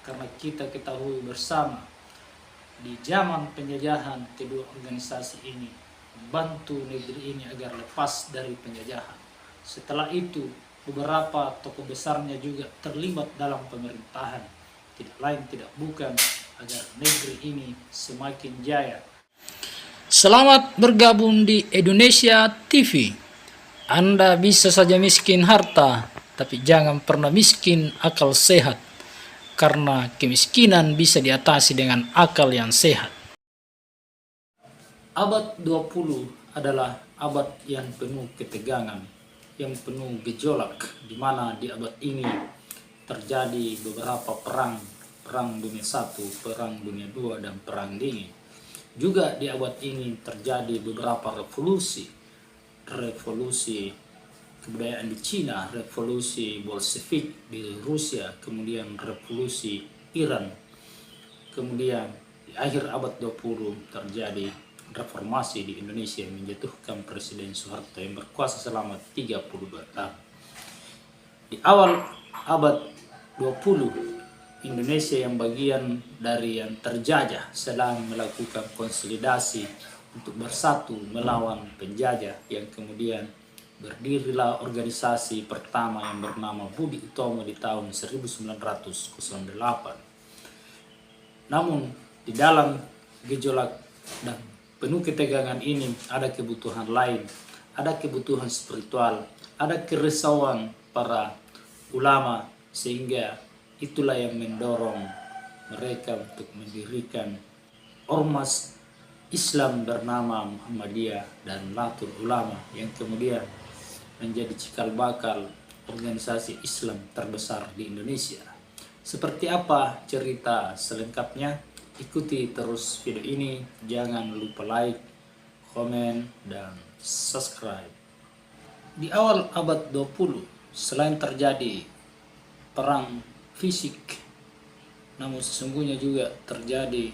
karena kita ketahui bersama di zaman penjajahan kedua organisasi ini membantu negeri ini agar lepas dari penjajahan. Setelah itu beberapa tokoh besarnya juga terlibat dalam pemerintahan, tidak lain tidak bukan agar negeri ini semakin jaya. Selamat bergabung di Indonesia TV. Anda bisa saja miskin harta, tapi jangan pernah miskin akal sehat, karena kemiskinan bisa diatasi dengan akal yang sehat. Abad 20 adalah abad yang penuh ketegangan, yang penuh gejolak, di mana di abad ini terjadi beberapa perang dunia 1, perang dunia 2, dan perang dingin. Juga di abad ini terjadi beberapa revolusi kebudayaan di Cina, revolusi Bolshevik di Rusia, kemudian revolusi Iran. Kemudian di akhir abad 20 terjadi reformasi di Indonesia yang menjatuhkan Presiden Soeharto yang berkuasa selama 32 tahun. Di awal abad 20 Indonesia yang bagian dari yang terjajah sedang melakukan konsolidasi untuk bersatu melawan penjajah, yang kemudian berdirilah organisasi pertama yang bernama Budi Utomo di tahun 1908. Namun di dalam gejolak dan penuh ketegangan ini ada kebutuhan lain, ada kebutuhan spiritual, ada kerisauan para ulama, sehingga itulah yang mendorong mereka untuk mendirikan ormas Islam bernama Muhammadiyah dan Nahdlatul Ulama, yang kemudian menjadi cikal bakal organisasi Islam terbesar di Indonesia. Seperti apa cerita selengkapnya? Ikuti terus video ini, jangan lupa like, komen, dan subscribe. Di awal abad 20, selain terjadi perang fisik, namun sesungguhnya juga terjadi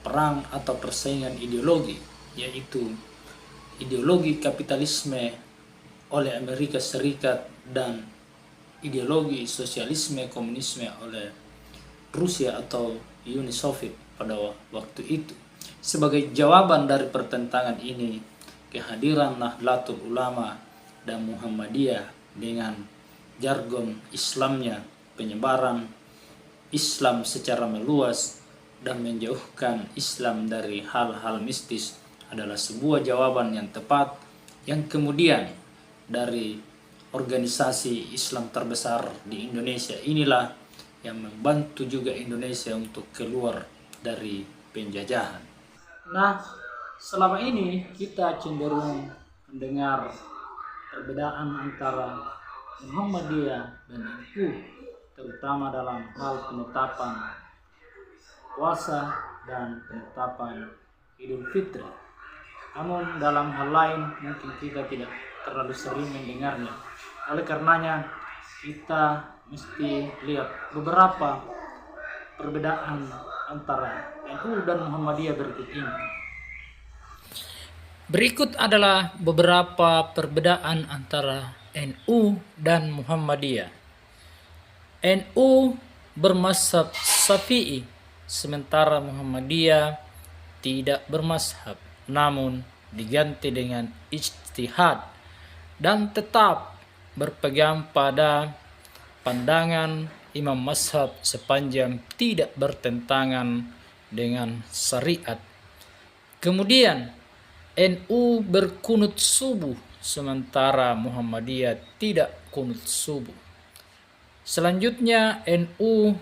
perang atau persaingan ideologi, yaitu ideologi kapitalisme oleh Amerika Serikat dan ideologi sosialisme komunisme oleh Rusia atau Uni Soviet pada waktu itu. Sebagai jawaban dari pertentangan ini, kehadiran Nahdlatul Ulama dan Muhammadiyah dengan jargon Islamnya, penyebaran Islam secara meluas dan menjauhkan Islam dari hal-hal mistis, adalah sebuah jawaban yang tepat, yang kemudian dari organisasi Islam terbesar di Indonesia inilah yang membantu juga Indonesia untuk keluar dari penjajahan. Nah, selama ini kita cenderung mendengar perbedaan antara Muhammadiyah dan NU, terutama dalam hal penetapan puasa dan penetapan Idul Fitri. Namun dalam hal lain mungkin kita tidak terlalu sering mendengarnya. Oleh karenanya kita mesti lihat beberapa perbedaan antara NU dan Muhammadiyah berikut ini. Berikut adalah beberapa perbedaan antara NU dan Muhammadiyah. NU bermazhab Syafi'i, sementara Muhammadiyah tidak bermazhab, namun diganti dengan ijtihad dan tetap berpegang pada pandangan imam mazhab sepanjang tidak bertentangan dengan syariat. Kemudian NU berkunut subuh, sementara Muhammadiyah tidak kunut subuh. Selanjutnya NU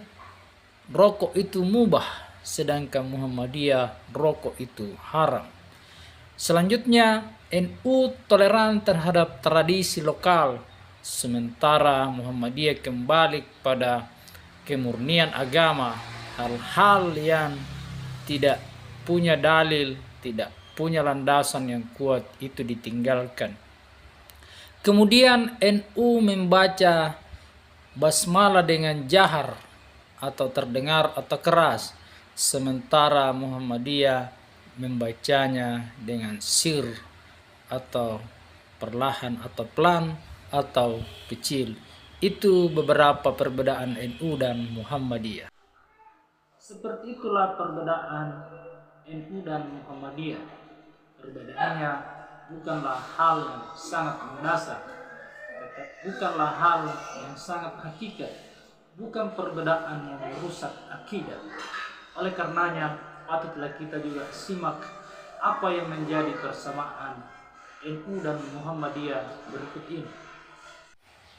rokok itu mubah, sedangkan Muhammadiyah rokok itu haram. Selanjutnya NU toleran terhadap tradisi lokal, sementara Muhammadiyah kembali pada kemurnian agama. Hal-hal yang tidak punya dalil, tidak punya landasan yang kuat itu ditinggalkan. Kemudian NU membaca basmalah dengan jahar atau terdengar atau keras, sementara Muhammadiyah membacanya dengan sir atau perlahan atau pelan atau kecil. Itu beberapa perbedaan NU dan Muhammadiyah. Seperti itulah perbedaan NU dan Muhammadiyah. Perbedaannya bukanlah hal yang sangat mendasar, bukanlah hal yang sangat hakikat, bukan perbedaan yang merusak akidah. Oleh karenanya, patutlah kita juga simak apa yang menjadi persamaan NU dan Muhammadiyah berikut ini.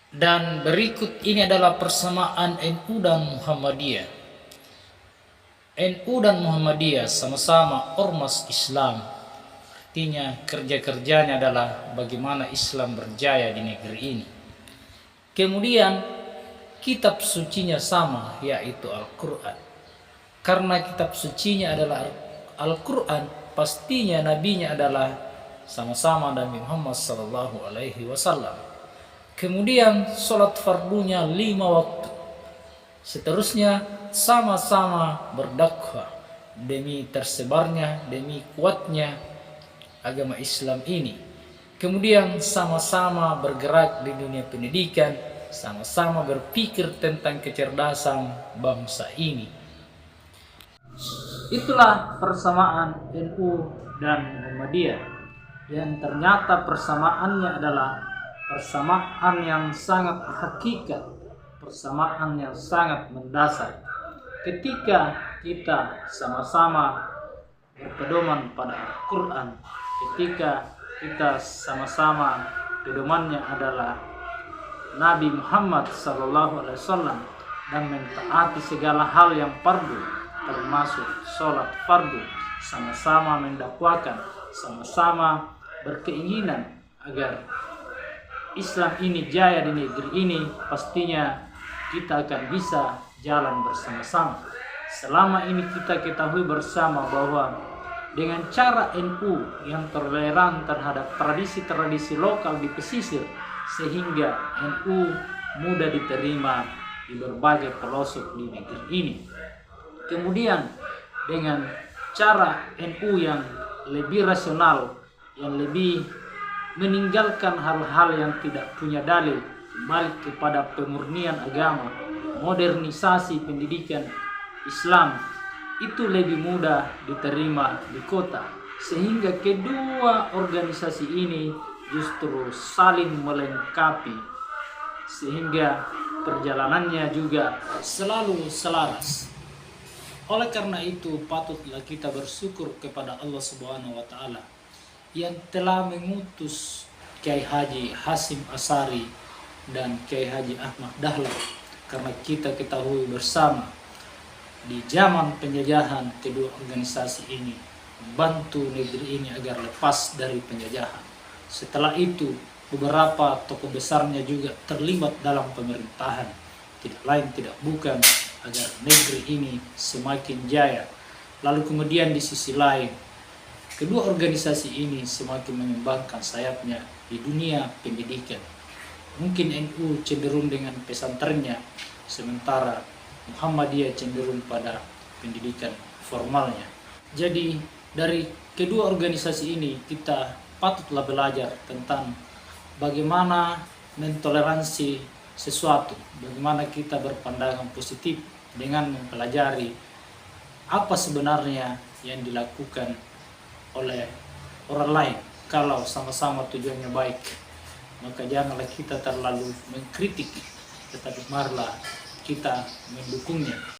Dan berikut ini adalah persamaan NU dan Muhammadiyah. NU dan Muhammadiyah sama-sama ormas Islam. Artinya kerja-kerjanya adalah bagaimana Islam berjaya di negeri ini. Kemudian kitab sucinya sama, yaitu Al-Quran. Karena kitab sucinya adalah Al-Quran, pastinya nabinya adalah sama-sama Nabi Muhammad SAW. Kemudian sholat fardunya 5 waktu. Seterusnya sama-sama berdakwah demi tersebarnya, demi kuatnya agama Islam ini. Kemudian sama-sama bergerak di dunia pendidikan, sama-sama berpikir tentang kecerdasan bangsa ini. Itulah persamaan NU dan Muhammadiyah, yang ternyata persamaannya adalah persamaan yang sangat hakikat, persamaan yang sangat mendasar. Ketika kita sama-sama berpedoman pada Al-Quran, ketika kita sama-sama pedomannya adalah Nabi Muhammad SAW dan mentaati segala hal yang fardu, termasuk sholat fardu, sama-sama mendakwakan, sama-sama berkeinginan agar Islam ini jaya di negeri ini, pastinya kita akan bisa jalan bersama-sama. Selama ini kita ketahui bersama bahwa dengan cara NU yang toleran terhadap tradisi-tradisi lokal di pesisir, sehingga NU mudah diterima di berbagai pelosok di negeri ini. Kemudian dengan cara NU yang lebih rasional, yang lebih meninggalkan hal-hal yang tidak punya dalil, kembali kepada pemurnian agama, modernisasi pendidikan Islam, itu lebih mudah diterima di kota, sehingga kedua organisasi ini justru saling melengkapi, sehingga perjalanannya juga selalu selaras. Oleh karena itu, patutlah kita bersyukur kepada Allah Subhanahu wa Ta'ala yang telah mengutus Kiai Haji Hasyim Asy'ari dan Kiai Haji Ahmad Dahlan, karena kita ketahui bersama di zaman penjajahan kedua organisasi ini membantu negeri ini agar lepas dari penjajahan. Setelah itu beberapa tokoh besarnya juga terlibat dalam pemerintahan, tidak lain tidak bukan agar negeri ini semakin jaya. Lalu kemudian di sisi lain kedua organisasi ini semakin mengembangkan sayapnya di dunia pendidikan. Mungkin NU cenderung dengan pesantrennya, sementara Muhammadiyah cenderung pada pendidikan formalnya. Jadi dari kedua organisasi ini kita patutlah belajar tentang bagaimana mentoleransi sesuatu, bagaimana kita berpandangan positif dengan mempelajari apa sebenarnya yang dilakukan oleh orang lain. Kalau sama-sama tujuannya baik, maka janganlah kita terlalu mengkritik, tetapi marilah kita mendukungnya.